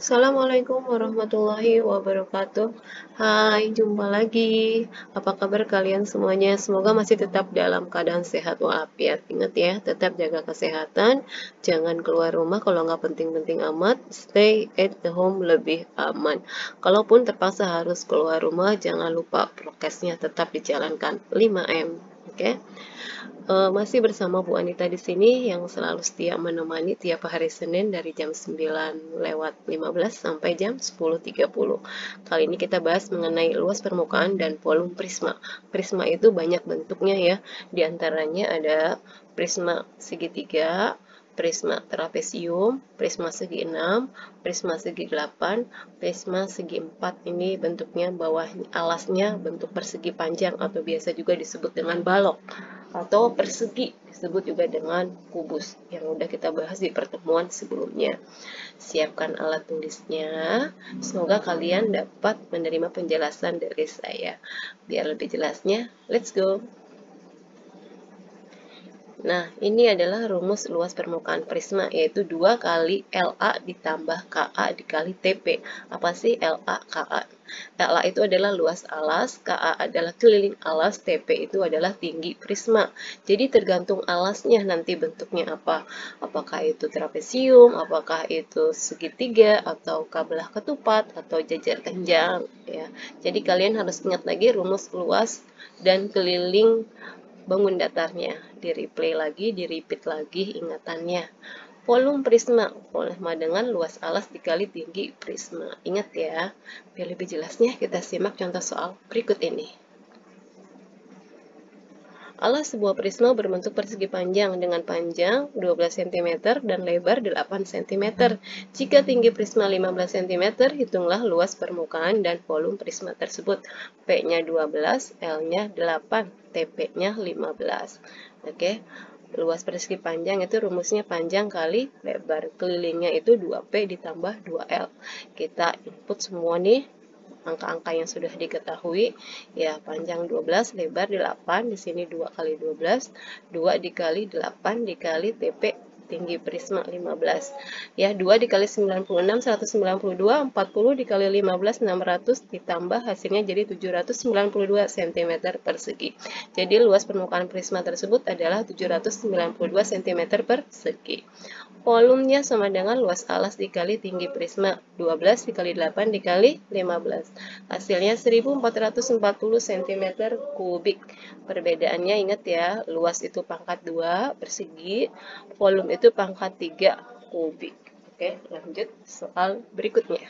Assalamualaikum warahmatullahi wabarakatuh. Hai, jumpa lagi. Apa kabar kalian semuanya? Semoga masih tetap dalam keadaan sehat walafiat. Ingat ya, tetap jaga kesehatan. Jangan keluar rumah kalau nggak penting-penting amat. Stay at the home lebih aman. Kalaupun terpaksa harus keluar rumah, jangan lupa prokesnya tetap dijalankan. 5M. Oke? Masih bersama Bu Anita di sini yang selalu setia menemani tiap hari Senin dari jam 9:15 sampai jam 10:30. Kali ini kita bahas mengenai luas permukaan dan volume prisma. Prisma itu banyak bentuknya ya. Di antaranya ada prisma segitiga, prisma trapesium, prisma segi 6, prisma segi 8, prisma segi 4. Ini bentuknya bawah alasnya bentuk persegi panjang atau biasa juga disebut dengan balok atau persegi, disebut juga dengan kubus yang udah kita bahas di pertemuan sebelumnya. Siapkan alat tulisnya, semoga kalian dapat menerima penjelasan dari saya. Biar lebih jelasnya, let's go. Nah, ini adalah rumus luas permukaan prisma, yaitu 2 kali LA ditambah KA dikali TP. Apa sih LA, KA? LA itu adalah luas alas, KA adalah keliling alas, TP itu adalah tinggi prisma. Jadi tergantung alasnya nanti bentuknya apa. Apakah itu trapesium, apakah itu segitiga, atau kabelah ketupat, atau jajar kenjang. Ya. Jadi kalian harus ingat lagi rumus luas dan keliling bangun datarnya, di replay lagi, di repeat lagi ingatannya. Volume prisma, sama dengan luas alas dikali tinggi prisma. Ingat ya, biar lebih jelasnya kita simak contoh soal berikut ini. Alas sebuah prisma berbentuk persegi panjang dengan panjang 12 cm dan lebar 8 cm. Jika tinggi prisma 15 cm, hitunglah luas permukaan dan volume prisma tersebut. P-nya 12, L-nya 8, TP-nya 15. Oke. Luas persegi panjang itu rumusnya panjang kali lebar. Kelilingnya itu 2P ditambah 2L. Kita input semua nih angka-angka yang sudah diketahui ya, panjang 12, lebar 8, di sini 2 kali 12, 2 dikali 8 dikali TP tinggi prisma 15 ya, 2 dikali 96 192, 40 dikali 15 600, ditambah hasilnya jadi 792 cm persegi. Jadi luas permukaan prisma tersebut adalah 792 cm persegi. Volumenya sama dengan luas alas dikali tinggi prisma, 12 dikali 8 dikali 15. Hasilnya 1440 cm kubik. Perbedaannya ingat ya, luas itu pangkat 2 persegi, volume itu pangkat 3 kubik. Oke, lanjut soal berikutnya.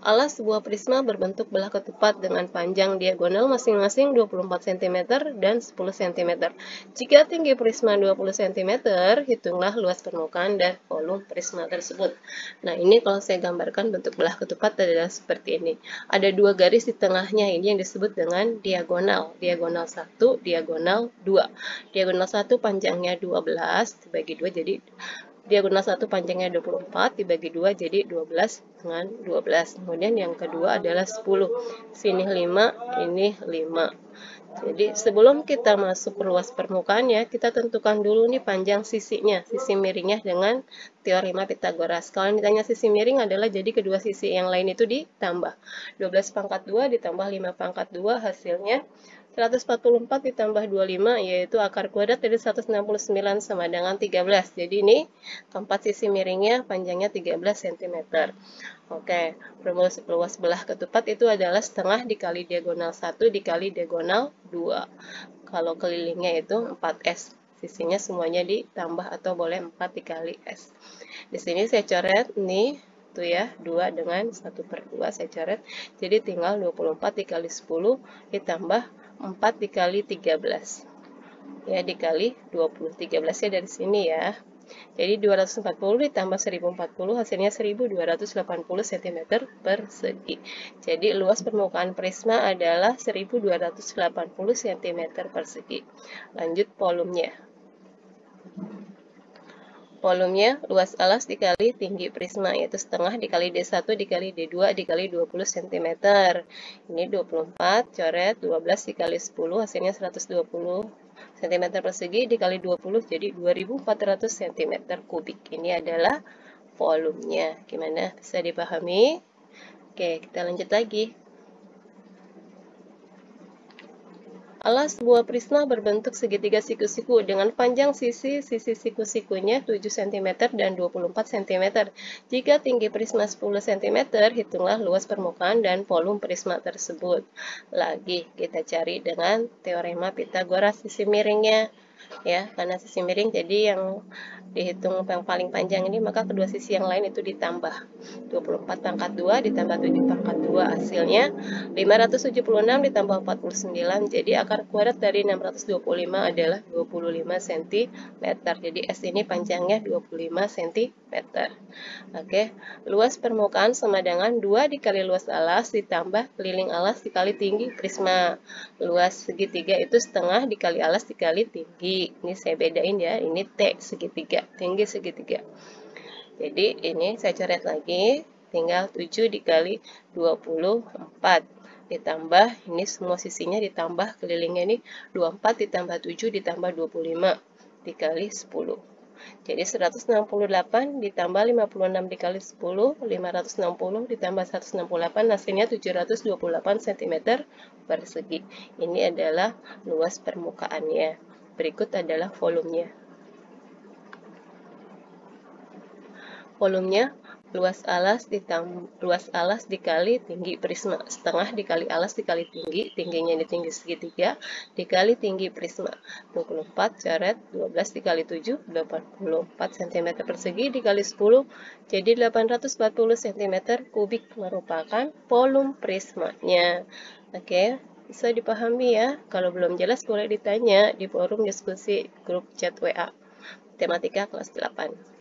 Alas sebuah prisma berbentuk belah ketupat dengan panjang diagonal masing-masing 24 cm dan 10 cm. Jika tinggi prisma 20 cm, hitunglah luas permukaan dan volume prisma tersebut. Nah, ini kalau saya gambarkan bentuk belah ketupat adalah seperti ini. Ada dua garis di tengahnya, ini yang disebut dengan diagonal. Diagonal 1, diagonal 2. Diagonal 1 panjangnya 12, dibagi 2 jadi diagonal 1 panjangnya 24, dibagi 2 jadi 12 dengan 12. Kemudian yang kedua adalah 10. Sini 5, ini 5. Jadi sebelum kita masuk ke luas permukaannya, kita tentukan dulu nih panjang sisinya, sisi miringnya dengan teorema Pitagoras. Kalau ditanya sisi miring adalah jadi kedua sisi yang lain itu ditambah. 12 pangkat 2 ditambah 5 pangkat 2 hasilnya 144 ditambah 25 yaitu akar kuadrat dari 169 sama dengan 13. Jadi ini keempat sisi miringnya panjangnya 13 cm. Oke, rumus luas belah ketupat itu adalah setengah dikali diagonal 1 dikali diagonal 2. Kalau kelilingnya itu 4S. Sisinya semuanya ditambah atau boleh 4 dikali S. Di sini saya coret nih tuh ya, 2 dengan 1/2 saya coret. Jadi tinggal 24 dikali 10 ditambah 4 dikali 13 ya, dikali 20. 13 nya dari sini ya. Jadi 240 ditambah 1040 hasilnya 1280 cm persegi. Jadi luas permukaan prisma adalah 1280 cm persegi. Lanjut volumenya. Volumenya luas alas dikali tinggi prisma, yaitu setengah dikali D1 dikali D2 dikali 20 cm. Ini 24, coret 12 dikali 10, hasilnya 120 cm persegi dikali 20, jadi 2400 cm kubik. Ini adalah volumenya. Gimana? Bisa dipahami? Oke, kita lanjut lagi. Alas sebuah prisma berbentuk segitiga siku-siku dengan panjang sisi siku-sikunya 7 cm dan 24 cm. Jika tinggi prisma 10 cm, hitunglah luas permukaan dan volume prisma tersebut. Lagi kita cari dengan teorema Pitagoras sisi miringnya. Ya, karena sisi miring jadi yang dihitung yang paling panjang ini, maka kedua sisi yang lain itu ditambah. 24 pangkat 2 ditambah 7 pangkat 2 hasilnya 576 ditambah 49. Jadi akar kuadrat dari 625 adalah 25 cm. Jadi S ini panjangnya 25 cm. Oke, luas permukaan sama dengan 2 dikali luas alas ditambah keliling alas dikali tinggi prisma. Luas segitiga itu setengah dikali alas dikali tinggi. Ini saya bedain ya, ini T segitiga, tinggi segitiga. Jadi ini saya coret lagi, tinggal 7 dikali 24. Ditambah, ini semua sisinya ditambah, kelilingnya ini 24 ditambah 7 ditambah 25 dikali 10. Jadi 168 ditambah 56 dikali 10, 560 ditambah 168, hasilnya 728 cm persegi. Ini adalah luas permukaannya. Berikut adalah volumenya. Volumenya luas alas dikali tinggi prisma, setengah dikali alas dikali tinggi, tingginya ini tinggi segitiga, dikali tinggi prisma, 24 coret, 12 dikali 7, 84 cm persegi dikali 10, jadi 840 cm kubik merupakan volume prismanya. Oke, bisa dipahami ya. Kalau belum jelas boleh ditanya di forum diskusi grup chat WA Matematika kelas 8.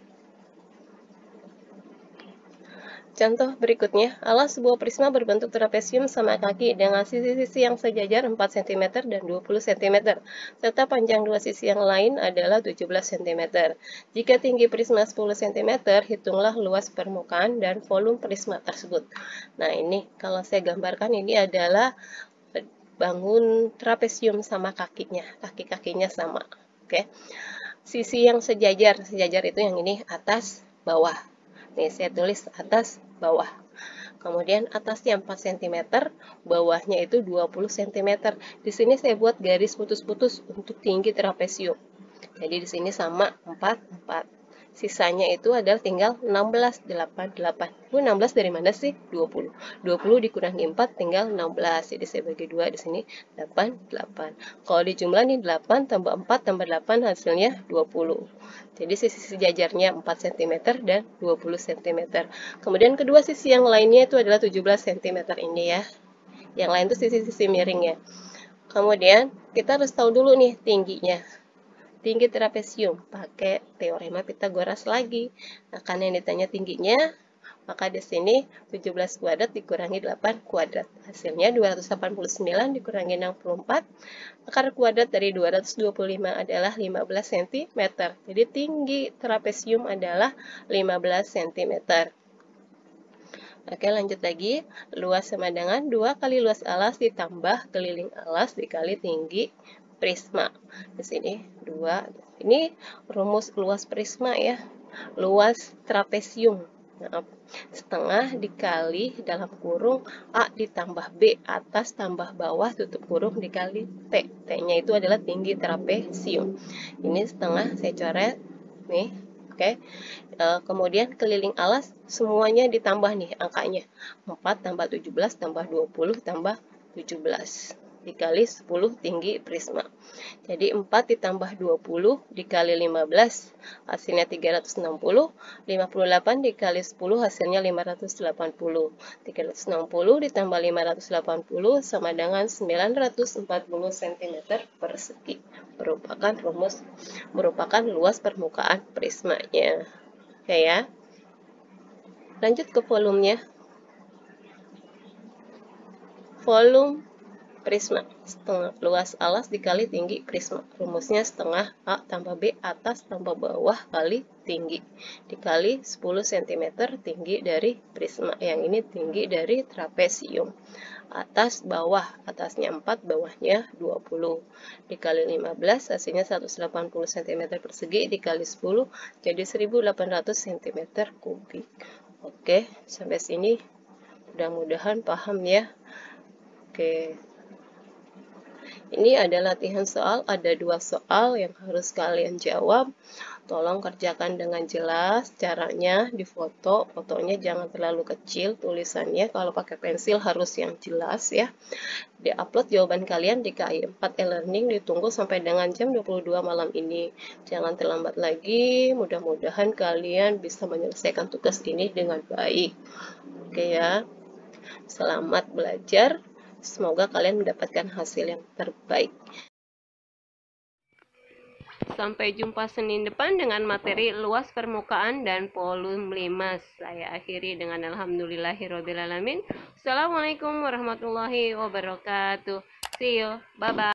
Contoh berikutnya, alas sebuah prisma berbentuk trapesium sama kaki dengan sisi-sisi yang sejajar 4 cm dan 20 cm, serta panjang dua sisi yang lain adalah 17 cm. Jika tinggi prisma 10 cm, hitunglah luas permukaan dan volume prisma tersebut. Nah, ini kalau saya gambarkan ini adalah bangun trapesium sama kakinya, kaki-kakinya sama. Oke. Sisi yang sejajar itu yang ini atas, bawah. Nih, saya tulis atas, bawah. Kemudian atasnya 4 cm, bawahnya itu 20 cm. Di sini saya buat garis putus-putus untuk tinggi trapesium. Jadi di sini sama 4, 4. Sisanya itu adalah tinggal 16, 8, 8. 16 dari mana sih? 20. 20 dikurangi 4 tinggal 16. Jadi saya bagi 2 di sini 8, 8. Kalau dijumlah nih 8 tambah 4 tambah 8 hasilnya 20. Jadi sisi sejajarnya 4 cm dan 20 cm. Kemudian kedua sisi yang lainnya itu adalah 17 cm ini ya. Yang lain itu sisi-sisi miringnya. Kemudian kita harus tahu dulu nih tingginya. Tinggi trapesium pakai teorema Pitagoras lagi. Nah, karena yang ditanya tingginya, maka di sini 17 kuadrat dikurangi 8 kuadrat. Hasilnya 289 dikurangi 64. Akar kuadrat dari 225 adalah 15 cm. Jadi tinggi trapesium adalah 15 cm. Oke, lanjut lagi. Luas sama dengan 2 kali luas alas ditambah keliling alas dikali tinggi prisma. Di sini 2. Ini rumus luas prisma ya. Luas trapesium. Setengah dikali dalam kurung A ditambah B atas tambah bawah tutup kurung dikali T. T-nya itu adalah tinggi trapesium. Ini setengah saya coret. Nih. Oke, kemudian keliling alas semuanya ditambah nih angkanya. 4 tambah 17 tambah 20 tambah 17 dikali 10 tinggi prisma. Jadi 4 ditambah 20 dikali 15 hasilnya 360. 58 dikali 10 hasilnya 580. 360 ditambah 580 sama dengan 940 cm persegi. Merupakan luas permukaan prismanya. Oke ya. Lanjut ke volumenya. Volume prisma setengah luas alas dikali tinggi prisma. Rumusnya setengah A tambah B atas tambah bawah kali tinggi dikali 10 cm tinggi dari prisma. Yang ini tinggi dari trapesium. Atas bawah, atasnya 4, bawahnya 20 dikali 15 hasilnya 180 cm persegi dikali 10 jadi 1800 cm kubik. Oke, sampai sini mudah-mudahan paham ya. Oke, ini ada latihan soal, ada 2 soal yang harus kalian jawab. Tolong kerjakan dengan jelas. Caranya difoto, fotonya jangan terlalu kecil, tulisannya kalau pakai pensil harus yang jelas ya. Di-upload jawaban kalian di KAI 4 e-learning, ditunggu sampai dengan jam 22 malam ini. Jangan terlambat lagi, mudah-mudahan kalian bisa menyelesaikan tugas ini dengan baik. Oke ya, selamat belajar. Semoga kalian mendapatkan hasil yang terbaik. Sampai jumpa Senin depan dengan materi luas permukaan dan volume 5. Saya akhiri dengan alhamdulillahirobbilalamin. Assalamualaikum warahmatullahi wabarakatuh. See you. Bye-bye.